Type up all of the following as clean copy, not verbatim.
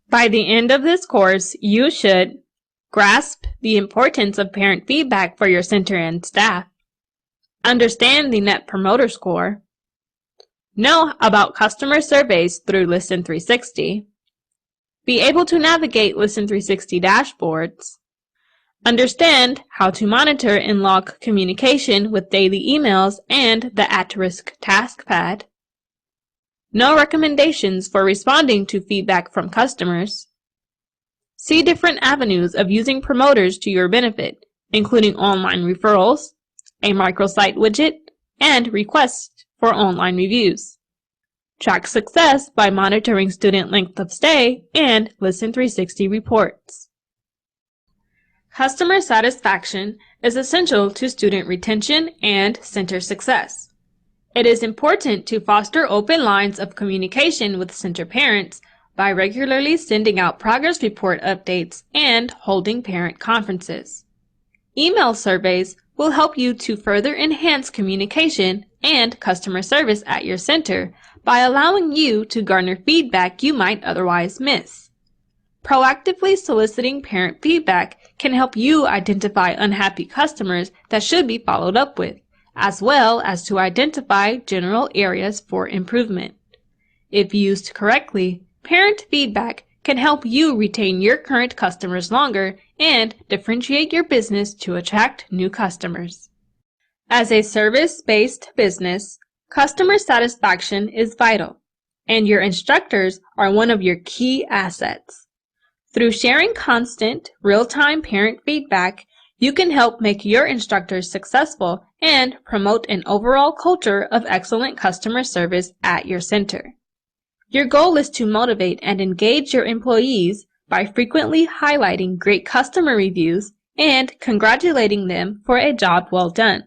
By the end of this course, you should grasp the importance of parent feedback for your center and staff, understand the Net Promoter Score, know about customer surveys through Listen360, be able to navigate Listen360 dashboards, understand how to monitor and log communication with daily emails and the at-risk task pad, know recommendations for responding to feedback from customers, see different avenues of using promoters to your benefit, including online referrals, a microsite widget, and requests for online reviews. Track success by monitoring student length of stay and Listen360 reports. Customer satisfaction is essential to student retention and center success. It is important to foster open lines of communication with center parents by regularly sending out progress report updates and holding parent conferences. Email surveys will help you to further enhance communication and customer service at your center by allowing you to garner feedback you might otherwise miss. Proactively soliciting parent feedback can help you identify unhappy customers that should be followed up with, as well as to identify general areas for improvement. If used correctly, parent feedback can help you retain your current customers longer and differentiate your business to attract new customers. As a service-based business, customer satisfaction is vital, and your instructors are one of your key assets. Through sharing constant, real-time parent feedback, you can help make your instructors successful and promote an overall culture of excellent customer service at your center. Your goal is to motivate and engage your employees by frequently highlighting great customer reviews and congratulating them for a job well done.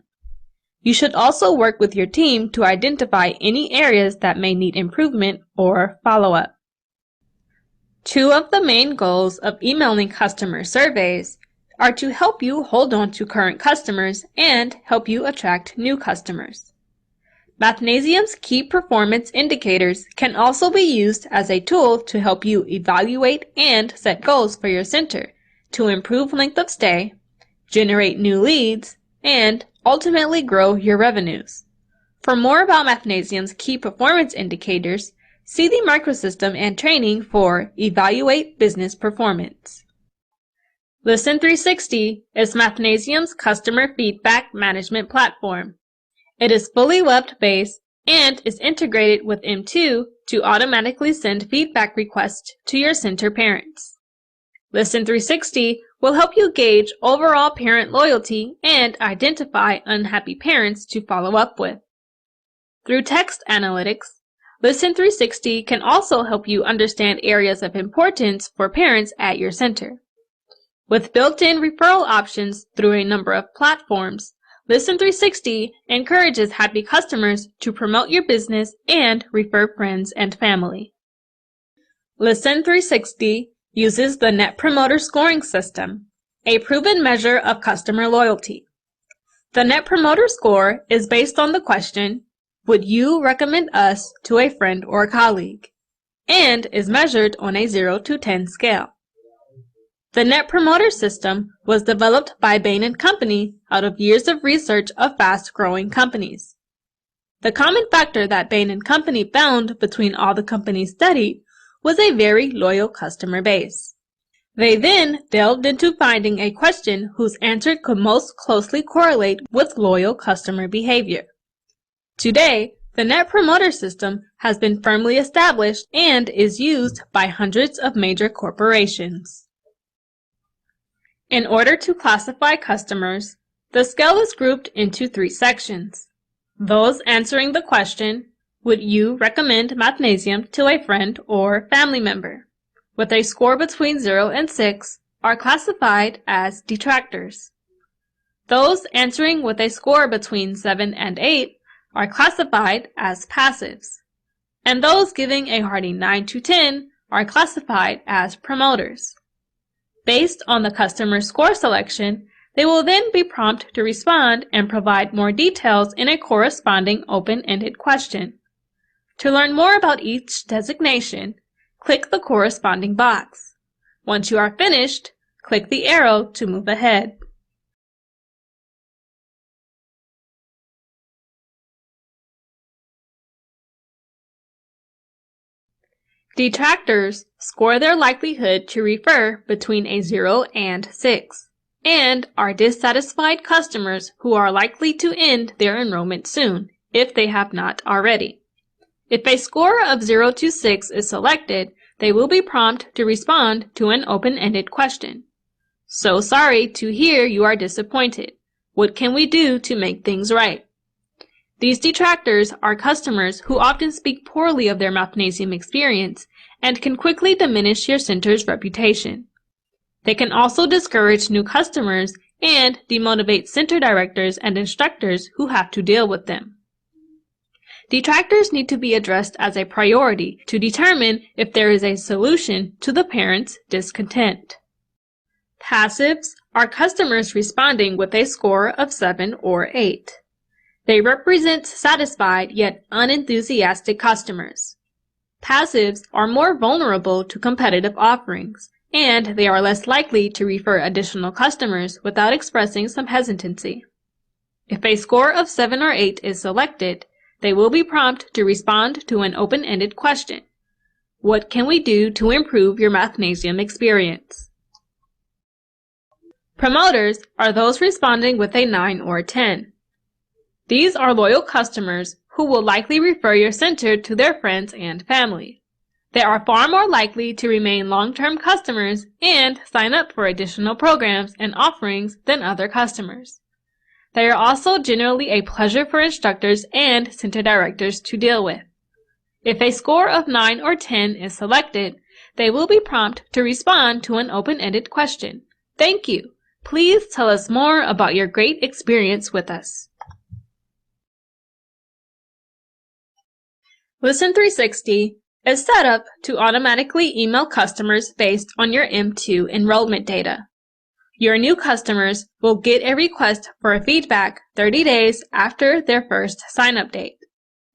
You should also work with your team to identify any areas that may need improvement or follow-up. Two of the main goals of emailing customer surveys are to help you hold on to current customers and help you attract new customers. Mathnasium's key performance indicators can also be used as a tool to help you evaluate and set goals for your center to improve length of stay, generate new leads, and ultimately grow your revenues. For more about Mathnasium's key performance indicators, see the microsystem and training for Evaluate Business Performance. Listen360 is Mathnasium's customer feedback management platform. It is fully web-based and is integrated with M2 to automatically send feedback requests to your center parents. Listen360 will help you gauge overall parent loyalty and identify unhappy parents to follow up with. Through text analytics, Listen360 can also help you understand areas of importance for parents at your center. With built-in referral options through a number of platforms, Listen360 encourages happy customers to promote your business and refer friends and family. Listen360 uses the Net Promoter Scoring System, a proven measure of customer loyalty. The Net Promoter Score is based on the question, "Would you recommend us to a friend or colleague?" and is measured on a 0 to 10 scale. The Net Promoter System was developed by Bain & Company out of years of research of fast-growing companies. The common factor that Bain & Company found between all the companies studied was a very loyal customer base. They then delved into finding a question whose answer could most closely correlate with loyal customer behavior. Today, the Net Promoter System has been firmly established and is used by hundreds of major corporations. In order to classify customers, the scale is grouped into 3 sections. Those answering the question, "Would you recommend Mathnasium to a friend or family member?" with a score between 0 and 6 are classified as detractors. Those answering with a score between 7 and 8 are classified as passives. And those giving a hearty 9 to 10 are classified as promoters. Based on the customer score selection, they will then be prompted to respond and provide more details in a corresponding open-ended question. To learn more about each designation, click the corresponding box. Once you are finished, click the arrow to move ahead. Detractors score their likelihood to refer between a 0 and 6, and are dissatisfied customers who are likely to end their enrollment soon, if they have not already. If a score of 0 to 6 is selected, they will be prompted to respond to an open-ended question. So sorry to hear you are disappointed. What can we do to make things right? These detractors are customers who often speak poorly of their Mathnasium experience and can quickly diminish your center's reputation. They can also discourage new customers and demotivate center directors and instructors who have to deal with them. Detractors need to be addressed as a priority to determine if there is a solution to the parents' discontent. Passives are customers responding with a score of 7 or 8. They represent satisfied yet unenthusiastic customers. Passives are more vulnerable to competitive offerings, and they are less likely to refer additional customers without expressing some hesitancy. If a score of 7 or 8 is selected, they will be prompted to respond to an open-ended question. What can we do to improve your Mathnasium experience? Promoters are those responding with a 9 or 10. These are loyal customers who will likely refer your center to their friends and family. They are far more likely to remain long-term customers and sign up for additional programs and offerings than other customers. They are also generally a pleasure for instructors and center directors to deal with. If a score of 9 or 10 is selected, they will be prompted to respond to an open-ended question. Thank you. Please tell us more about your great experience with us. Listen360 is set up to automatically email customers based on your M2 enrollment data. Your new customers will get a request for a feedback 30 days after their first sign-up date,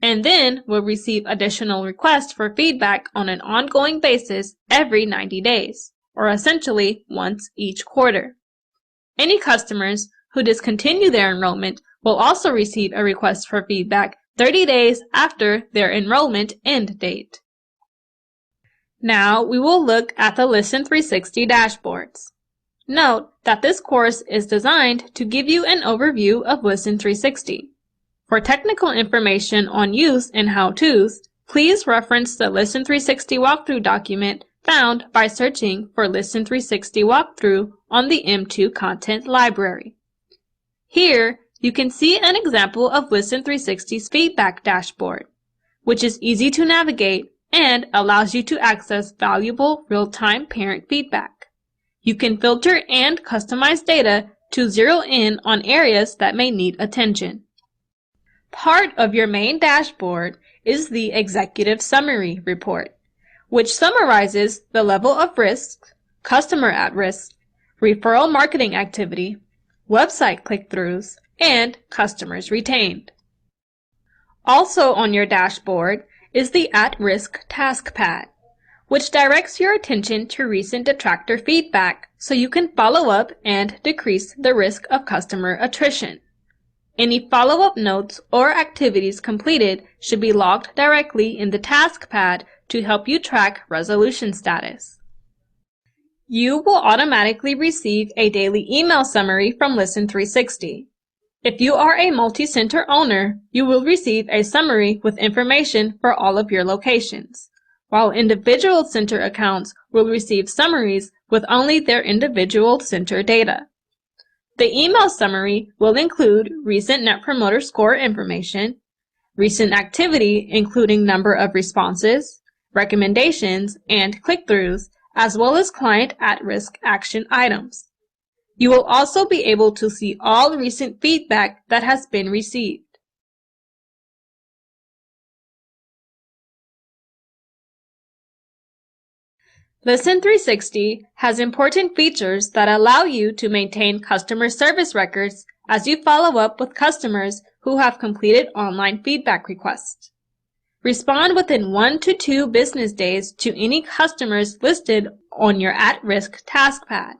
and then will receive additional requests for feedback on an ongoing basis every 90 days, or essentially once each quarter. Any customers who discontinue their enrollment will also receive a request for feedback 30 days after their enrollment end date. Now we will look at the Listen360 dashboards. Note that this course is designed to give you an overview of Listen360. For technical information on use and how-tos, please reference the Listen360 walkthrough document found by searching for Listen360 walkthrough on the M2 content library. Here, you can see an example of Listen360's feedback dashboard, which is easy to navigate and allows you to access valuable real-time parent feedback. You can filter and customize data to zero in on areas that may need attention. Part of your main dashboard is the Executive Summary Report, which summarizes the level of risk, customer at risk, referral marketing activity, website click-throughs, and customers retained. Also on your dashboard is the At-Risk Task Pad, which directs your attention to recent detractor feedback so you can follow up and decrease the risk of customer attrition. Any follow-up notes or activities completed should be logged directly in the task pad to help you track resolution status. You will automatically receive a daily email summary from Listen360. If you are a multi-center owner, you will receive a summary with information for all of your locations, while individual center accounts will receive summaries with only their individual center data. The email summary will include recent Net Promoter Score information, recent activity including number of responses, recommendations, and click-throughs, as well as client at-risk action items. You will also be able to see all recent feedback that has been received. Listen360 has important features that allow you to maintain customer service records as you follow up with customers who have completed online feedback requests. Respond within 1 to 2 business days to any customers listed on your at-risk task pad.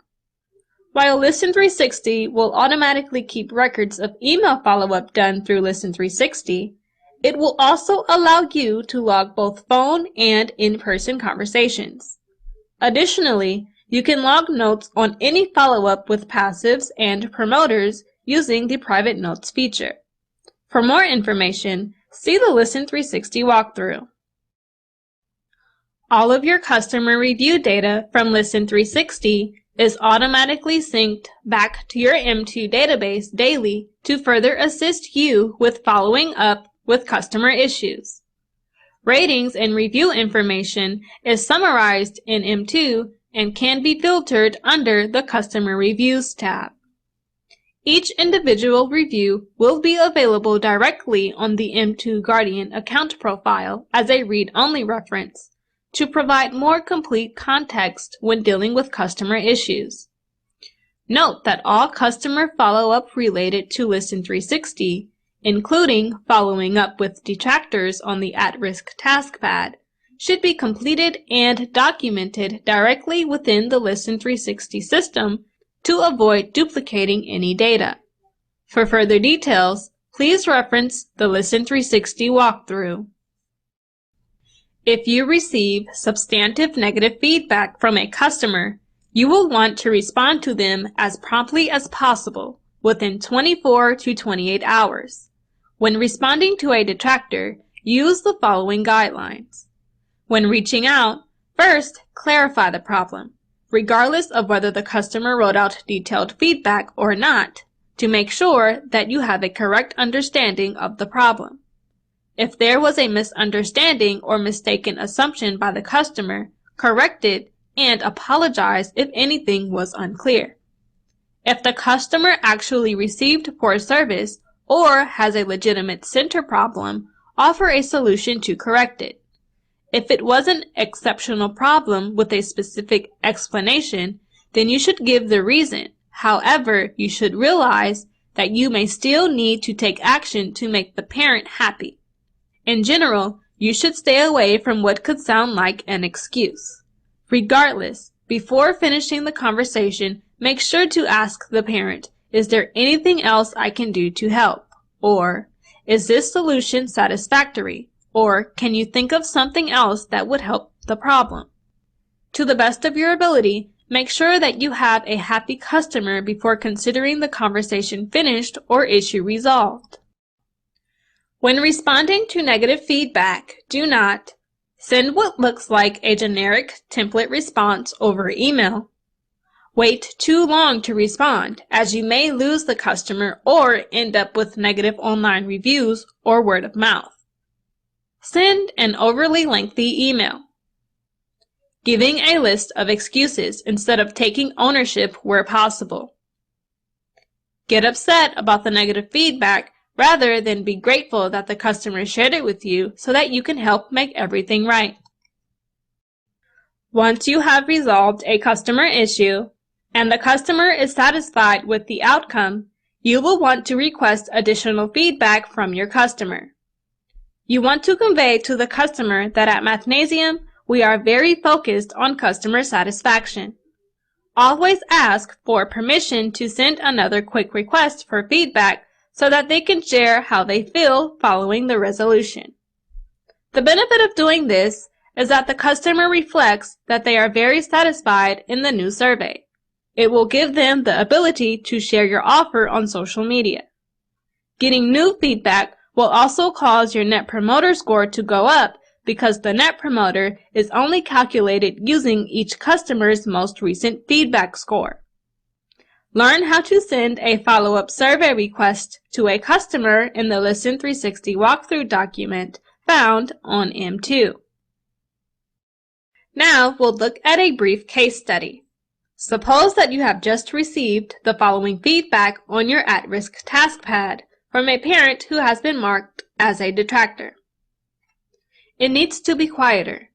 While Listen360 will automatically keep records of email follow-up done through Listen360, it will also allow you to log both phone and in-person conversations. Additionally, you can log notes on any follow-up with passives and promoters using the Private Notes feature. For more information, see the Listen360 walkthrough. All of your customer review data from Listen360 is automatically synced back to your M2 database daily to further assist you with following up with customer issues. Ratings and review information is summarized in M2 and can be filtered under the Customer Reviews tab. Each individual review will be available directly on the M2 Guardian account profile as a read-only reference to provide more complete context when dealing with customer issues. Note that all customer follow-up related to Listen360, including following up with detractors on the at-risk task pad, should be completed and documented directly within the Listen360 system to avoid duplicating any data. For further details, please reference the Listen360 walkthrough. If you receive substantive negative feedback from a customer, you will want to respond to them as promptly as possible within 24 to 28 hours. When responding to a detractor, use the following guidelines. When reaching out, first clarify the problem, regardless of whether the customer wrote out detailed feedback or not, to make sure that you have a correct understanding of the problem. If there was a misunderstanding or mistaken assumption by the customer, correct it and apologize if anything was unclear. If the customer actually received poor service or has a legitimate center problem, offer a solution to correct it. If it was an exceptional problem with a specific explanation, then you should give the reason. However, you should realize that you may still need to take action to make the parent happy. In general, you should stay away from what could sound like an excuse. Regardless, before finishing the conversation, make sure to ask the parent, "Is there anything else I can do to help?" Or, "Is this solution satisfactory?" Or, "Can you think of something else that would help the problem?" To the best of your ability, make sure that you have a happy customer before considering the conversation finished or issue resolved. When responding to negative feedback, do not send what looks like a generic template response over email. Wait too long to respond, as you may lose the customer or end up with negative online reviews or word of mouth. Send an overly lengthy email, giving a list of excuses instead of taking ownership where possible. Get upset about the negative feedback rather than be grateful that the customer shared it with you so that you can help make everything right. Once you have resolved a customer issue and the customer is satisfied with the outcome, you will want to request additional feedback from your customer. You want to convey to the customer that at Mathnasium, we are very focused on customer satisfaction. Always ask for permission to send another quick request for feedback so that they can share how they feel following the resolution. The benefit of doing this is that the customer reflects that they are very satisfied in the new survey. It will give them the ability to share your offer on social media. Getting new feedback will also cause your Net Promoter Score to go up because the Net Promoter is only calculated using each customer's most recent feedback score. Learn how to send a follow-up survey request to a customer in the Listen360 walkthrough document found on M2. Now we'll look at a brief case study. Suppose that you have just received the following feedback on your at-risk task pad from a parent who has been marked as a detractor. It needs to be quieter.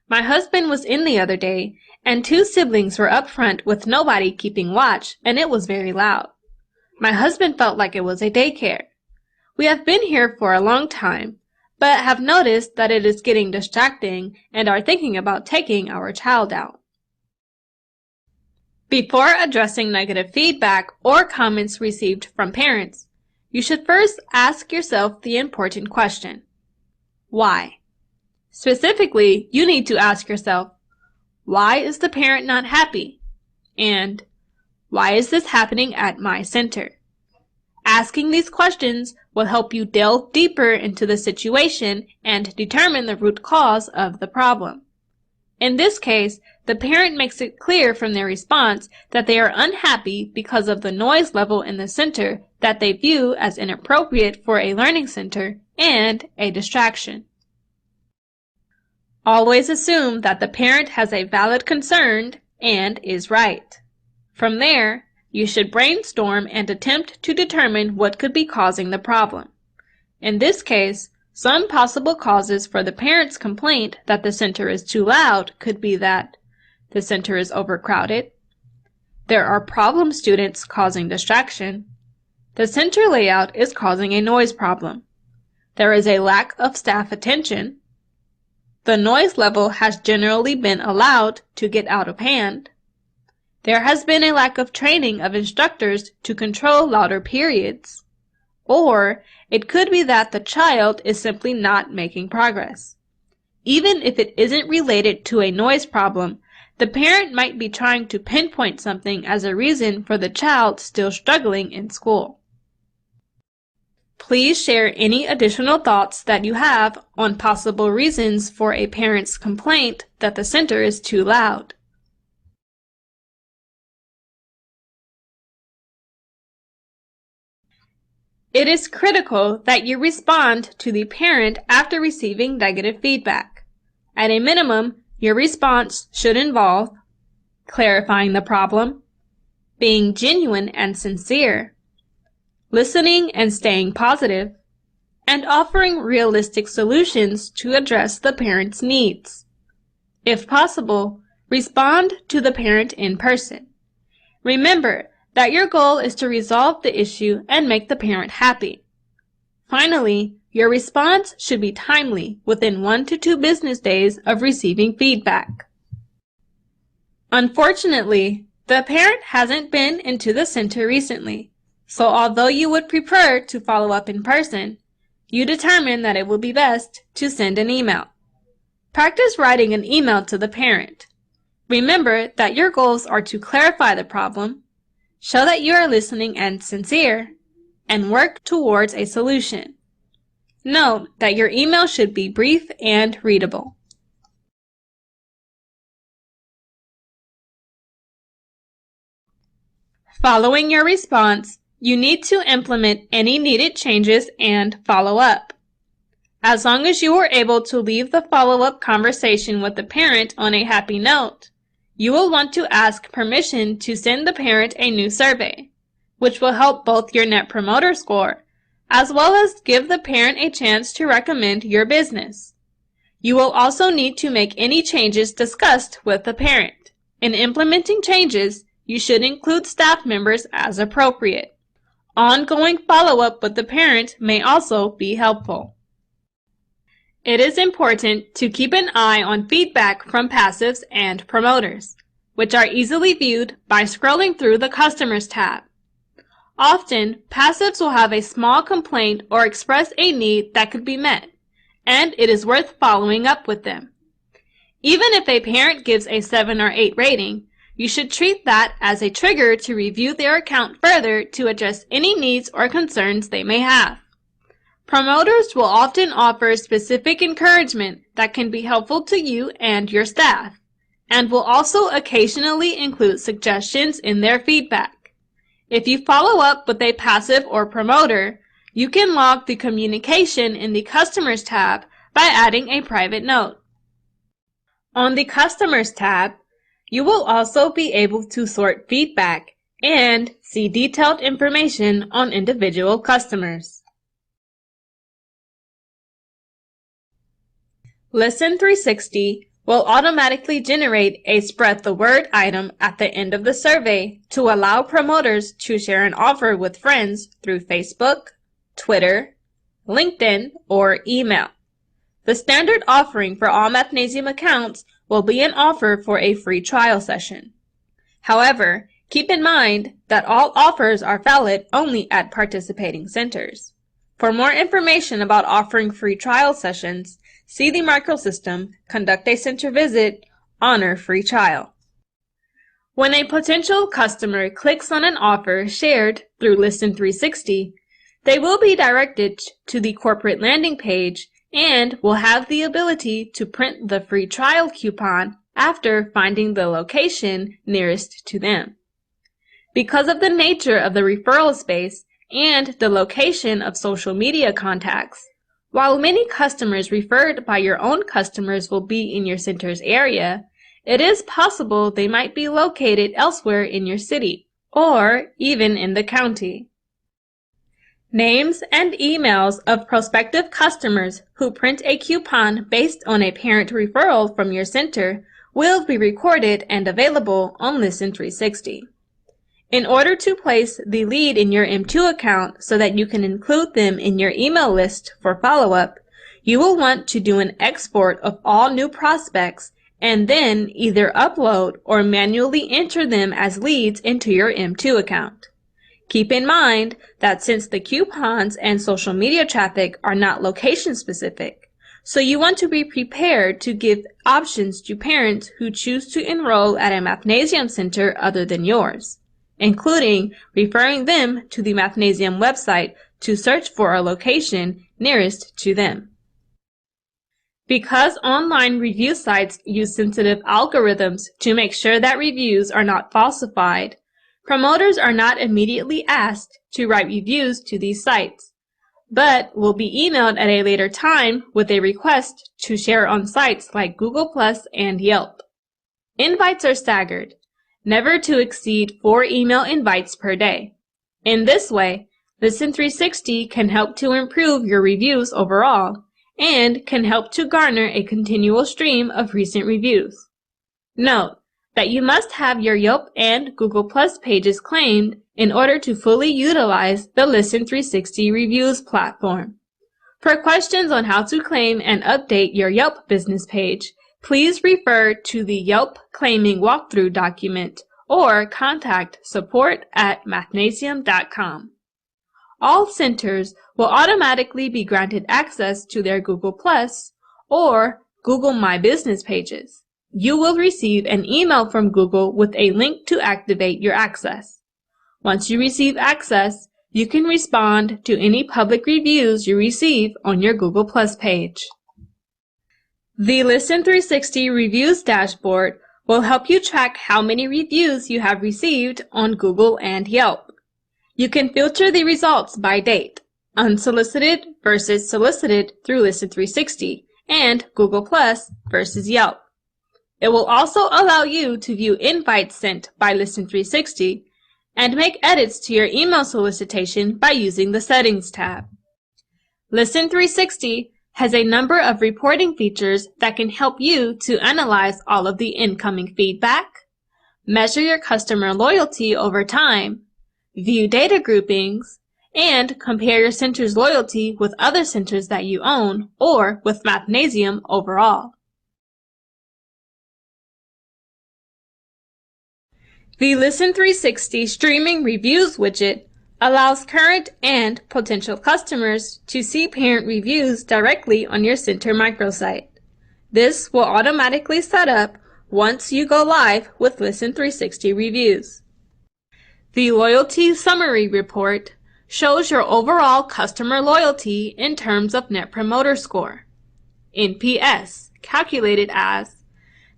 My husband was in the other day, and 2 siblings were up front with nobody keeping watch, and it was very loud. My husband felt like it was a daycare. We have been here for a long time, but have noticed that it is getting distracting and are thinking about taking our child out. Before addressing negative feedback or comments received from parents, you should first ask yourself the important question: why? Specifically, you need to ask yourself, why is the parent not happy? And why is this happening at my center? Asking these questions will help you delve deeper into the situation and determine the root cause of the problem. In this case, the parent makes it clear from their response that they are unhappy because of the noise level in the center that they view as inappropriate for a learning center and a distraction. Always assume that the parent has a valid concern and is right. From there, you should brainstorm and attempt to determine what could be causing the problem. In this case, some possible causes for the parent's complaint that the center is too loud could be that the center is overcrowded, there are problem students causing distraction, the center layout is causing a noise problem, there is a lack of staff attention, the noise level has generally been allowed to get out of hand, there has been a lack of training of instructors to control louder periods, or it could be that the child is simply not making progress. Even if it isn't related to a noise problem, the parent might be trying to pinpoint something as a reason for the child still struggling in school. Please share any additional thoughts that you have on possible reasons for a parent's complaint that the center is too loud. It is critical that you respond to the parent after receiving negative feedback. At a minimum, your response should involve clarifying the problem, being genuine and sincere, listening and staying positive, and offering realistic solutions to address the parent's needs. If possible, respond to the parent in person. Remember that your goal is to resolve the issue and make the parent happy. Finally, your response should be timely, within 1 to 2 business days of receiving feedback. Unfortunately, the parent hasn't been into the center recently, so although you would prefer to follow up in person, you determine that it will be best to send an email. Practice writing an email to the parent. Remember that your goals are to clarify the problem, show that you are listening and sincere, and work towards a solution. Note that your email should be brief and readable. Following your response, you need to implement any needed changes and follow up. As long as you are able to leave the follow-up conversation with the parent on a happy note, you will want to ask permission to send the parent a new survey, which will help both your Net Promoter Score, as well as give the parent a chance to recommend your business. You will also need to make any changes discussed with the parent. In implementing changes, you should include staff members as appropriate. Ongoing follow-up with the parent may also be helpful. It is important to keep an eye on feedback from passives and promoters, which are easily viewed by scrolling through the Customers tab. Often, passives will have a small complaint or express a need that could be met, and it is worth following up with them. Even if a parent gives a 7 or 8 rating, you should treat that as a trigger to review their account further to address any needs or concerns they may have. Promoters will often offer specific encouragement that can be helpful to you and your staff, and will also occasionally include suggestions in their feedback. If you follow up with a passive or promoter, you can log the communication in the Customers tab by adding a private note. On the Customers tab, you will also be able to sort feedback and see detailed information on individual customers. Listen360 will automatically generate a spread the word item at the end of the survey to allow promoters to share an offer with friends through Facebook, Twitter, LinkedIn, or email. The standard offering for all Mathnasium accounts will be an offer for a free trial session. However, keep in mind that all offers are valid only at participating centers. For more information about offering free trial sessions, see the microsystem, conduct a center visit, honor free trial. When a potential customer clicks on an offer shared through Listen360, they will be directed to the corporate landing page and will have the ability to print the free trial coupon after finding the location nearest to them. Because of the nature of the referral space and the location of social media contacts, while many customers referred by your own customers will be in your center's area, it is possible they might be located elsewhere in your city or even in the county. Names and emails of prospective customers who print a coupon based on a parent referral from your center will be recorded and available on Listen360. In order to place the lead in your M2 account so that you can include them in your email list for follow-up, you will want to do an export of all new prospects and then either upload or manually enter them as leads into your M2 account. Keep in mind that since the coupons and social media traffic are not location specific, so you want to be prepared to give options to parents who choose to enroll at a Mathnasium center other than yours, including referring them to the Mathnasium website to search for a location nearest to them. Because online review sites use sensitive algorithms to make sure that reviews are not falsified, promoters are not immediately asked to write reviews to these sites, but will be emailed at a later time with a request to share on sites like Google+ and Yelp. Invites are staggered, never to exceed 4 email invites per day. In this way, Listen360 can help to improve your reviews overall and can help to garner a continual stream of recent reviews. Note that you must have your Yelp and Google+ pages claimed in order to fully utilize the Listen360 Reviews platform. For questions on how to claim and update your Yelp business page, please refer to the Yelp Claiming Walkthrough document or contact support@mathnasium.com. All centers will automatically be granted access to their Google+ or Google My Business pages. You will receive an email from Google with a link to activate your access. Once you receive access, you can respond to any public reviews you receive on your Google+ page. The Listen360 Reviews dashboard will help you track how many reviews you have received on Google and Yelp. You can filter the results by date, unsolicited versus solicited through Listen360, and Google+ versus Yelp. It will also allow you to view invites sent by Listen360 and make edits to your email solicitation by using the Settings tab. Listen360 has a number of reporting features that can help you to analyze all of the incoming feedback, measure your customer loyalty over time, view data groupings, and compare your center's loyalty with other centers that you own or with Mathnasium overall. The Listen360 Streaming Reviews widget allows current and potential customers to see parent reviews directly on your center microsite. This will automatically set up once you go live with Listen360 Reviews. The Loyalty Summary Report shows your overall customer loyalty in terms of Net Promoter Score, NPS, calculated as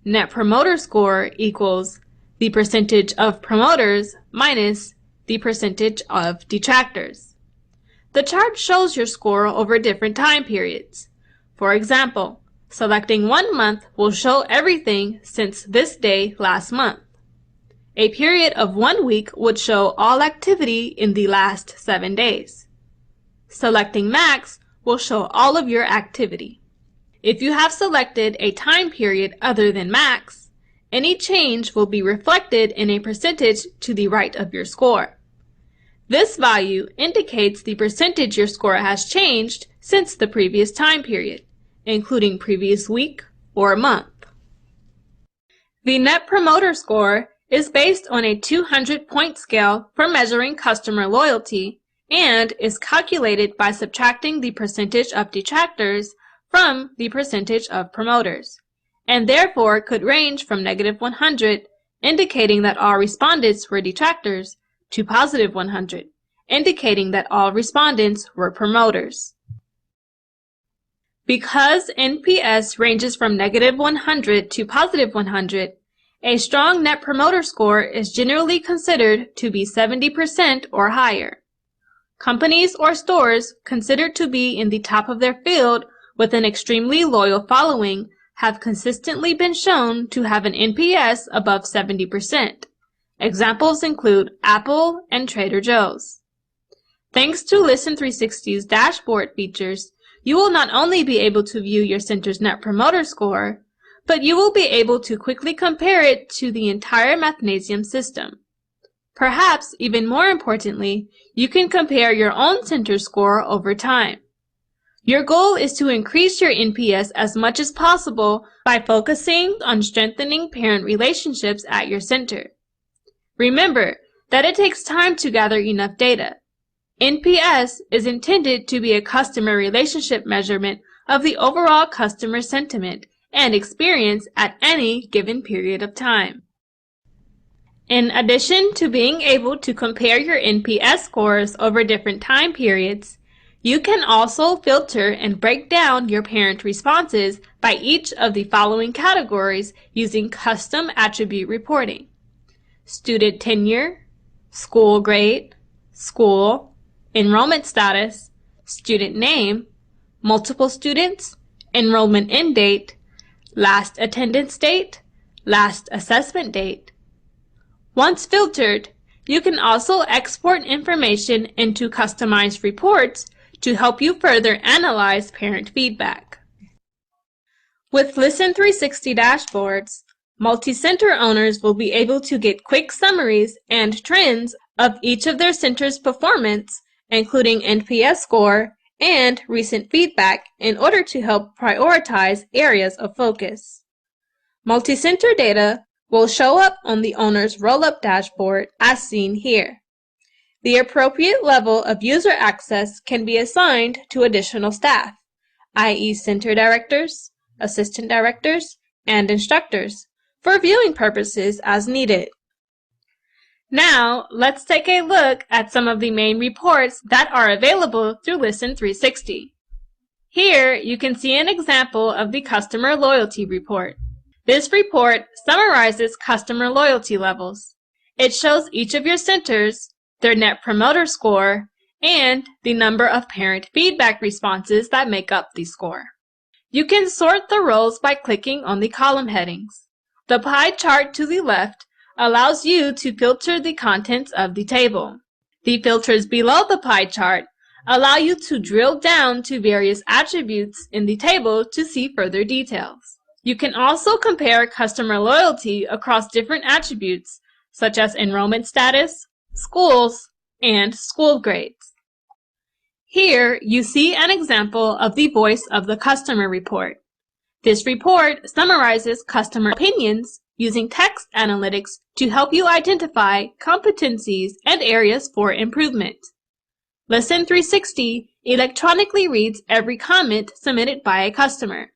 Net Promoter Score equals the percentage of promoters minus the percentage of detractors. The chart shows your score over different time periods. For example, selecting 1 month will show everything since this day last month. A period of 1 week would show all activity in the last 7 days. Selecting max will show all of your activity. If you have selected a time period other than max, any change will be reflected in a percentage to the right of your score. This value indicates the percentage your score has changed since the previous time period, including previous week or month. The Net Promoter Score is based on a 200-point scale for measuring customer loyalty and is calculated by subtracting the percentage of detractors from the percentage of promoters, and therefore could range from -100, indicating that all respondents were detractors, to +100, indicating that all respondents were promoters. Because NPS ranges from -100 to +100, a strong Net Promoter Score is generally considered to be 70% or higher. Companies or stores considered to be in the top of their field with an extremely loyal following have consistently been shown to have an NPS above 70%. Examples include Apple and Trader Joe's. Thanks to Listen360's dashboard features, you will not only be able to view your center's Net Promoter Score, but you will be able to quickly compare it to the entire Mathnasium system. Perhaps even more importantly, you can compare your own center score over time. Your goal is to increase your NPS as much as possible by focusing on strengthening parent relationships at your center. Remember that it takes time to gather enough data. NPS is intended to be a customer relationship measurement of the overall customer sentiment and experience at any given period of time. In addition to being able to compare your NPS scores over different time periods, you can also filter and break down your parent responses by each of the following categories using custom attribute reporting: student tenure, school grade, school, enrollment status, student name, multiple students, enrollment end date, last attendance date, last assessment date. Once filtered, you can also export information into customized reports to help you further analyze parent feedback. With Listen360 dashboards, multi-center owners will be able to get quick summaries and trends of each of their center's performance, including NPS score and recent feedback, in order to help prioritize areas of focus. Multi-center data will show up on the owner's roll-up dashboard as seen here. The appropriate level of user access can be assigned to additional staff, i.e. center directors, assistant directors, and instructors, for viewing purposes as needed. Now, let's take a look at some of the main reports that are available through Listen360. Here, you can see an example of the Customer Loyalty Report. This report summarizes customer loyalty levels. It shows each of your centers, their Net Promoter Score, and the number of parent feedback responses that make up the score. You can sort the rows by clicking on the column headings. The pie chart to the left allows you to filter the contents of the table. The filters below the pie chart allow you to drill down to various attributes in the table to see further details. You can also compare customer loyalty across different attributes, such as enrollment status, schools, and school grades. Here, you see an example of the Voice of the Customer report. This report summarizes customer opinions using text analytics to help you identify competencies and areas for improvement. Listen360 electronically reads every comment submitted by a customer.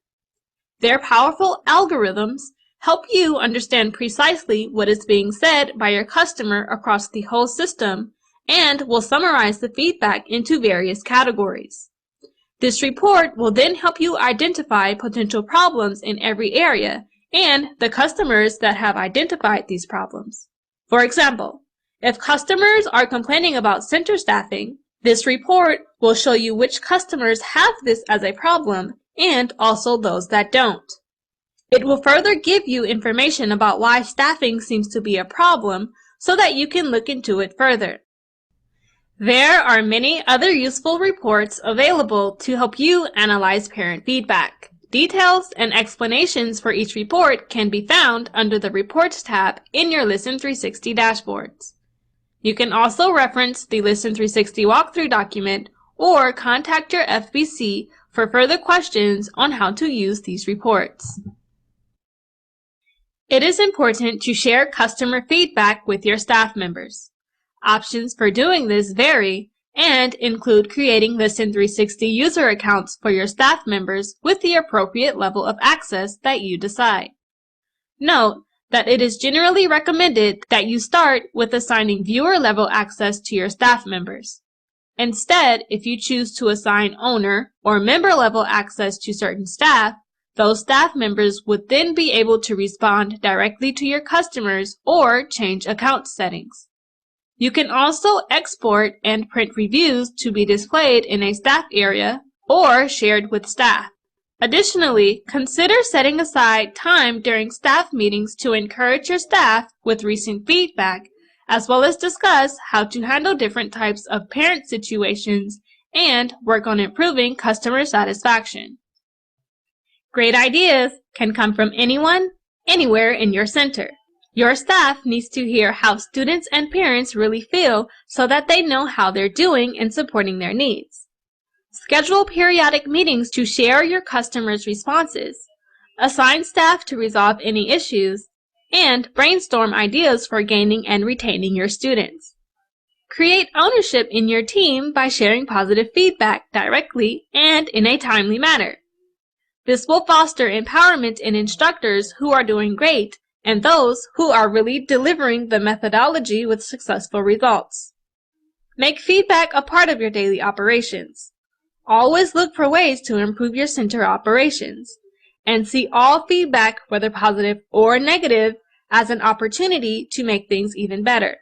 Their powerful algorithms help you understand precisely what is being said by your customer across the whole system and will summarize the feedback into various categories. This report will then help you identify potential problems in every area and the customers that have identified these problems. For example, if customers are complaining about center staffing, this report will show you which customers have this as a problem and also those that don't. It will further give you information about why staffing seems to be a problem so that you can look into it further. There are many other useful reports available to help you analyze parent feedback. Details and explanations for each report can be found under the Reports tab in your Listen360 dashboards. You can also reference the Listen360 walkthrough document or contact your FBC for further questions on how to use these reports. It is important to share customer feedback with your staff members. Options for doing this vary and include creating Listen360 user accounts for your staff members with the appropriate level of access that you decide. Note that it is generally recommended that you start with assigning viewer-level access to your staff members. Instead, if you choose to assign owner or member-level access to certain staff, those staff members would then be able to respond directly to your customers or change account settings. You can also export and print reviews to be displayed in a staff area or shared with staff. Additionally, consider setting aside time during staff meetings to encourage your staff with recent feedback, as well as discuss how to handle different types of parent situations and work on improving customer satisfaction. Great ideas can come from anyone, anywhere in your center. Your staff needs to hear how students and parents really feel so that they know how they're doing in supporting their needs. Schedule periodic meetings to share your customers' responses, assign staff to resolve any issues, and brainstorm ideas for gaining and retaining your students. Create ownership in your team by sharing positive feedback directly and in a timely manner. This will foster empowerment in instructors who are doing great and those who are really delivering the methodology with successful results. Make feedback a part of your daily operations. Always look for ways to improve your center operations, and see all feedback, whether positive or negative, as an opportunity to make things even better.